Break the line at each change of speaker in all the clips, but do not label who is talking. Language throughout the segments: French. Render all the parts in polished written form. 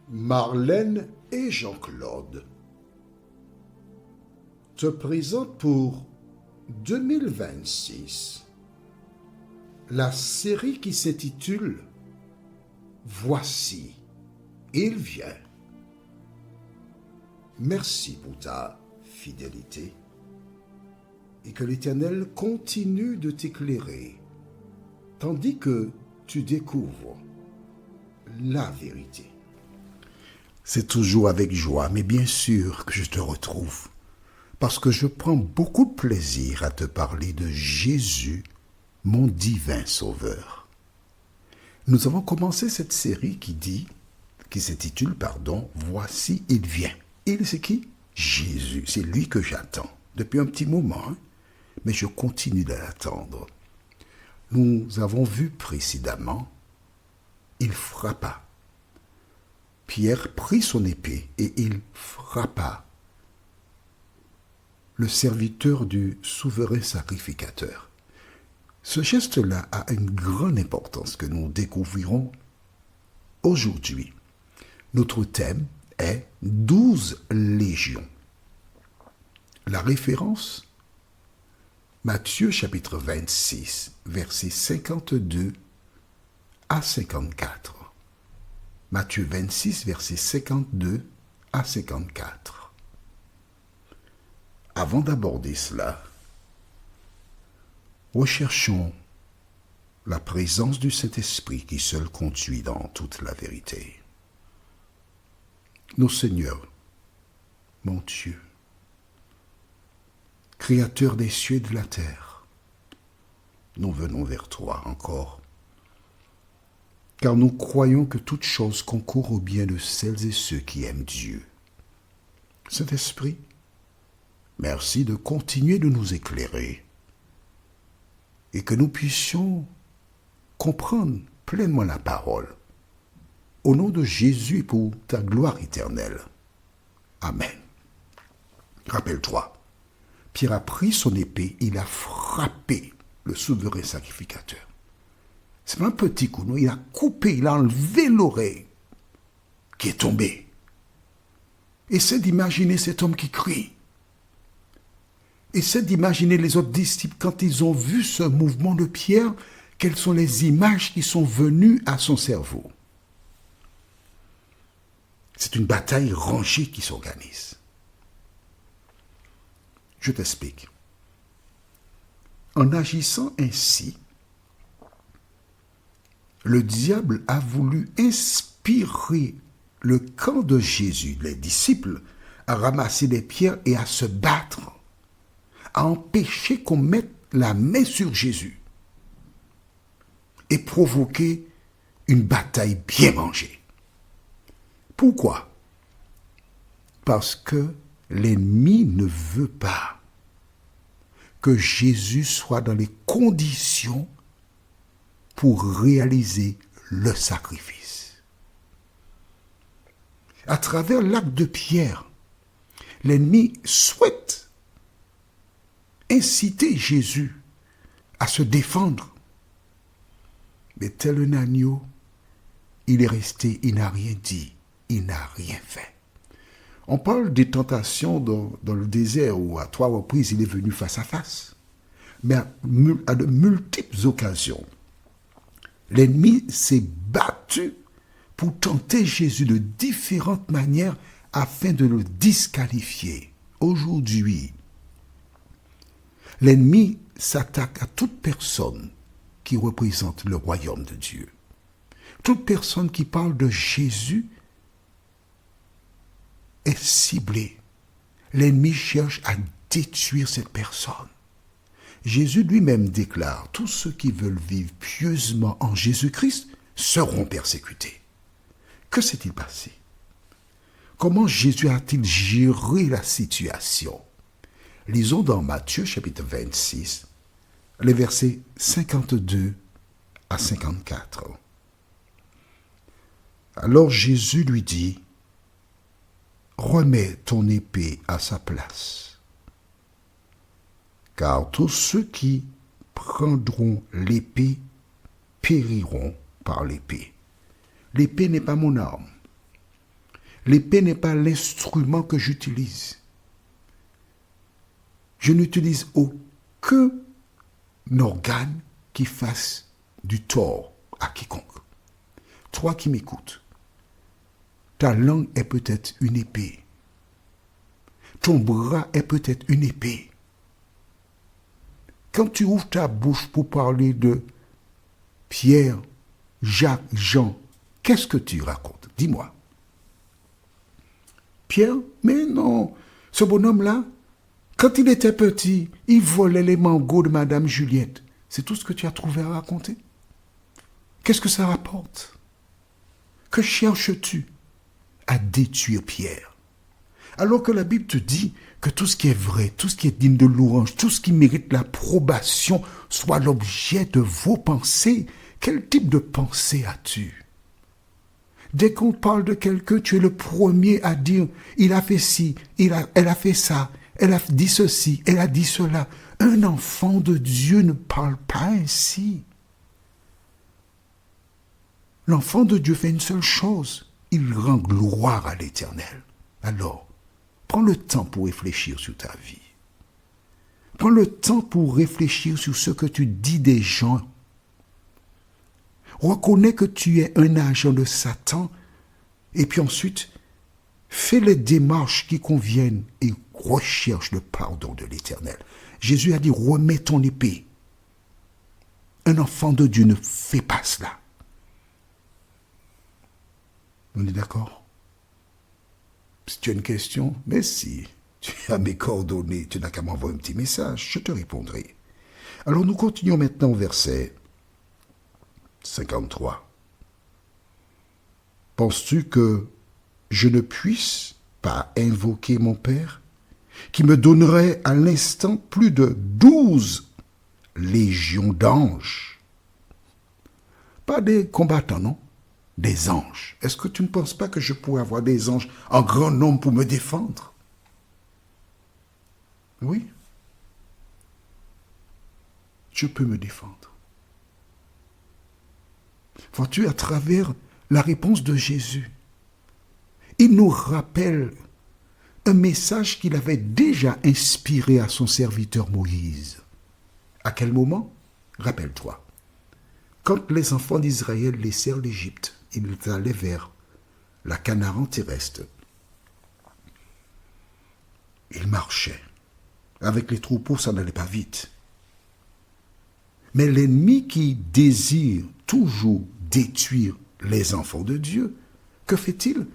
Marlène et Jean-Claude te présentent pour 2026 la série qui s'intitule « Voici, il vient ». Merci pour ta fidélité et que l'Éternel continue de t'éclairer tandis que tu découvres la vérité. C'est toujours avec joie, mais bien sûr que je te retrouve, parce que je prends beaucoup de plaisir à te parler de Jésus, mon divin Sauveur. Nous avons commencé cette série qui s'intitule, « Voici, il vient ». Il, c'est qui? Jésus, c'est lui que j'attends depuis un petit moment, mais je continue de l'attendre. Nous avons vu précédemment, il frappa. Pierre prit son épée et il frappa le serviteur du souverain sacrificateur. Ce geste-là a une grande importance que nous découvrirons aujourd'hui. Notre thème est 12 légions. La référence, Matthieu chapitre 26, versets 52 à 54. Matthieu 26, versets 52 à 54. Avant d'aborder cela, recherchons la présence du Saint-Esprit qui seul conduit dans toute la vérité. Nos Seigneurs, mon Dieu, Créateur des cieux et de la terre, nous venons vers toi encore, car nous croyons que toute chose concourt au bien de celles et ceux qui aiment Dieu. Saint-Esprit, merci de continuer de nous éclairer et que nous puissions comprendre pleinement la parole. Au nom de Jésus et pour ta gloire éternelle. Amen. Rappelle-toi, Pierre a pris son épée, il a frappé le souverain sacrificateur. C'est pas un petit coup, non, il a coupé, il a enlevé l'oreille qui est tombée. Essaie d'imaginer cet homme qui crie. Essaie d'imaginer les autres disciples quand ils ont vu ce mouvement de Pierre, quelles sont les images qui sont venues à son cerveau. C'est une bataille rangée qui s'organise. Je t'explique. En agissant ainsi, le diable a voulu inspirer le camp de Jésus, les disciples, à ramasser des pierres et à se battre, à empêcher qu'on mette la main sur Jésus et provoquer une bataille bien rangée. Pourquoi? Parce que l'ennemi ne veut pas que Jésus soit dans les conditions pour réaliser le sacrifice. À travers l'acte de Pierre, l'ennemi souhaite inciter Jésus à se défendre. Mais tel un agneau, il est resté, il n'a rien dit, il n'a rien fait. On parle des tentations dans le désert où à 3 reprises il est venu face à face. Mais à de multiples occasions, l'ennemi s'est battu pour tenter Jésus de différentes manières afin de le disqualifier. Aujourd'hui, l'ennemi s'attaque à toute personne qui représente le royaume de Dieu. Toute personne qui parle de Jésus est ciblée. L'ennemi cherche à détruire cette personne. Jésus lui-même déclare, tous ceux qui veulent vivre pieusement en Jésus-Christ seront persécutés. Que s'est-il passé? Comment Jésus a-t-il géré la situation? Lisons dans Matthieu chapitre 26, les versets 52 à 54. Alors Jésus lui dit, « Remets ton épée à sa place, car tous ceux qui prendront l'épée périront par l'épée. L'épée n'est pas mon arme. L'épée n'est pas l'instrument que j'utilise. Je n'utilise aucun organe qui fasse du tort à quiconque. Toi qui m'écoutes, ta langue est peut-être une épée. Ton bras est peut-être une épée. Quand tu ouvres ta bouche pour parler de Pierre, Jacques, Jean, qu'est-ce que tu racontes? Dis-moi. Pierre, mais non, ce bonhomme-là, quand il était petit, il volait les mangots de Madame Juliette. C'est tout ce que tu as trouvé à raconter? Qu'est-ce que ça rapporte? Que cherches-tu à détruire Pierre? Alors que la Bible te dit que tout ce qui est vrai, tout ce qui est digne de louange, tout ce qui mérite l'approbation soit l'objet de vos pensées. Quel type de pensée as-tu? Dès qu'on parle de quelqu'un, tu es le premier à dire « il a fait ci, elle a fait ça, elle a dit ceci, elle a dit cela ». Un enfant de Dieu ne parle pas ainsi. L'enfant de Dieu fait une seule chose, il rend gloire à l'Éternel. Alors, prends le temps pour réfléchir sur ta vie. Prends le temps pour réfléchir sur ce que tu dis des gens. Reconnais que tu es un agent de Satan et puis ensuite, fais les démarches qui conviennent et recherche le pardon de l'Éternel. Jésus a dit, remets ton épée. Un enfant de Dieu ne fait pas cela. On est d'accord? Si tu as une question, mais si tu as mes coordonnées, tu n'as qu'à m'envoyer un petit message, je te répondrai. Alors nous continuons maintenant au verset 53. Penses-tu que je ne puisse pas invoquer mon Père, qui me donnerait à l'instant plus de 12 légions d'anges? Pas des combattants, non? Des anges. Est-ce que tu ne penses pas que je pourrais avoir des anges en grand nombre pour me défendre? Oui. Je peux me défendre. Vois-tu, à travers la réponse de Jésus, il nous rappelle un message qu'il avait déjà inspiré à son serviteur Moïse. À quel moment? Rappelle-toi. Quand les enfants d'Israël laissèrent l'Égypte, ils allaient vers la Canaan terrestre. Ils marchaient. Avec les troupeaux, ça n'allait pas vite. Mais l'ennemi qui désire toujours détruire les enfants de Dieu, que fait-il?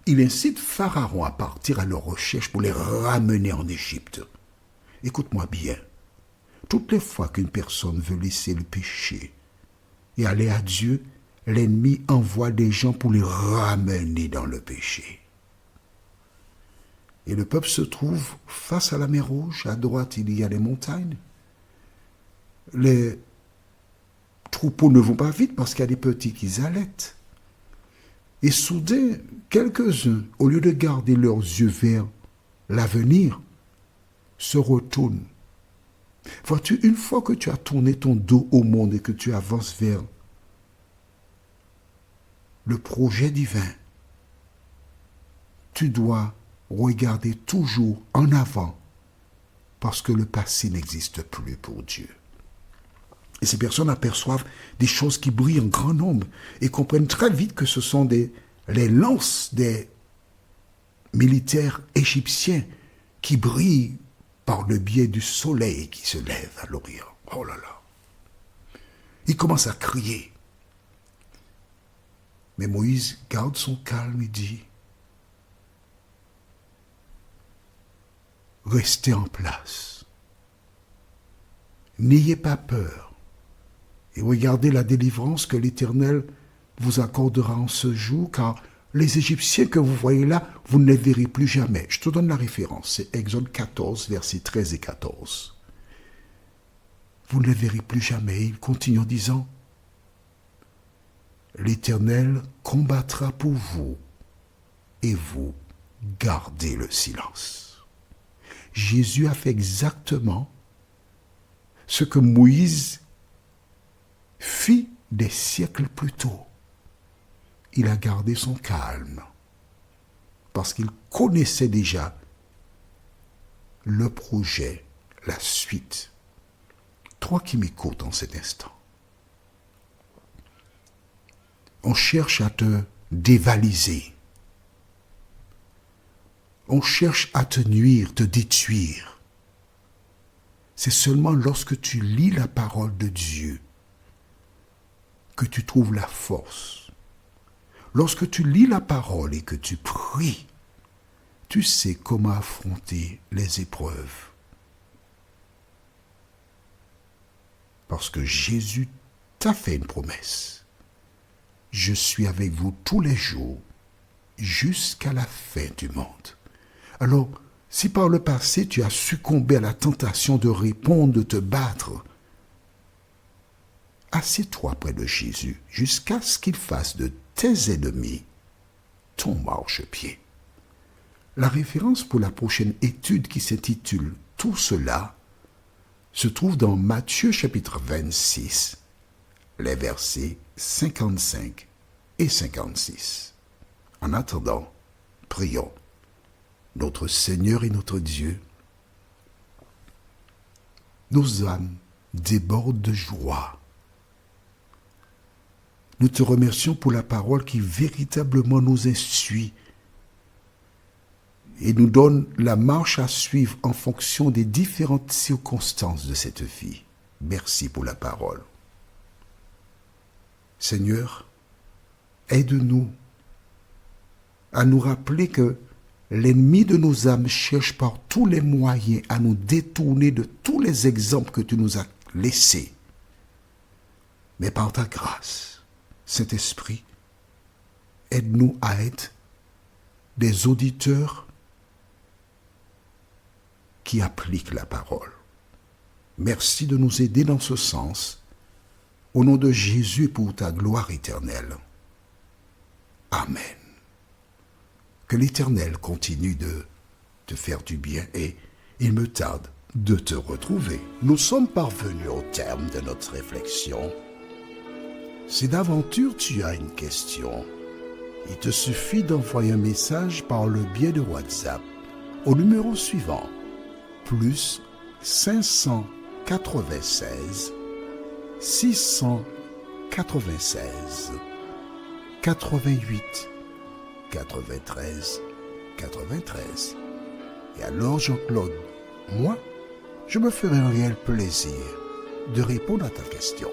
Il incite Pharaon à partir à leur recherche pour les ramener en Égypte. Écoute-moi bien. Toutes les fois qu'une personne veut laisser le péché et aller à Dieu, l'ennemi envoie des gens pour les ramener dans le péché. Et le peuple se trouve face à la mer Rouge. À droite, il y a les montagnes. Les troupeaux ne vont pas vite parce qu'il y a des petits qui allaitent. Et soudain, quelques-uns, au lieu de garder leurs yeux vers l'avenir, se retournent. Vois-tu, une fois que tu as tourné ton dos au monde et que tu avances vers le projet divin, tu dois regarder toujours en avant parce que le passé n'existe plus pour Dieu. Et ces personnes aperçoivent des choses qui brillent en grand nombre et comprennent très vite que ce sont les lances des militaires égyptiens qui brillent par le biais du soleil qui se lève à l'Orient. Oh là là! Ils commencent à crier. Mais Moïse garde son calme et dit, restez en place. N'ayez pas peur. Et regardez la délivrance que l'Éternel vous accordera en ce jour, car les Égyptiens que vous voyez là, vous ne les verrez plus jamais. Je te donne la référence, c'est Exode 14, versets 13 et 14. Vous ne les verrez plus jamais. Il continue en disant, l'Éternel combattra pour vous, et vous gardez le silence. Jésus a fait exactement ce que Moïse fit des siècles plus tôt. Il a gardé son calme. parce qu'il connaissait déjà le projet, la suite. Toi qui m'écoutes en cet instant, on cherche à te dévaliser. On cherche à te nuire, te détruire. C'est seulement lorsque tu lis la parole de Dieu que tu trouves la force. Lorsque tu lis la parole et que tu pries, tu sais comment affronter les épreuves. Parce que Jésus t'a fait une promesse. Je suis avec vous tous les jours jusqu'à la fin du monde. Alors, si par le passé tu as succombé à la tentation de répondre, de te battre, assieds-toi près de Jésus jusqu'à ce qu'il fasse de tes ennemis ton marchepied. La référence pour la prochaine étude qui s'intitule « Tout cela » se trouve dans Matthieu chapitre 26, les versets 55 et 56. En attendant, prions. Notre Seigneur et notre Dieu, nos âmes débordent de joie. Nous te remercions pour la parole qui véritablement nous instruit et nous donne la marche à suivre en fonction des différentes circonstances de cette vie. Merci pour la parole. Seigneur, aide-nous à nous rappeler que l'ennemi de nos âmes cherche par tous les moyens à nous détourner de tous les exemples que tu nous as laissés. Mais par ta grâce, Saint-Esprit, aide-nous à être des auditeurs qui appliquent la parole. Merci de nous aider dans ce sens. Au nom de Jésus et pour ta gloire éternelle. Amen. Que l'Éternel continue de te faire du bien et il me tarde de te retrouver. Nous sommes parvenus au terme de notre réflexion. Si d'aventure tu as une question, il te suffit d'envoyer un message par le biais de WhatsApp au numéro suivant, plus 596 696 88 93 93. Et alors Jean-Claude, moi, je me ferai un réel plaisir de répondre à ta question.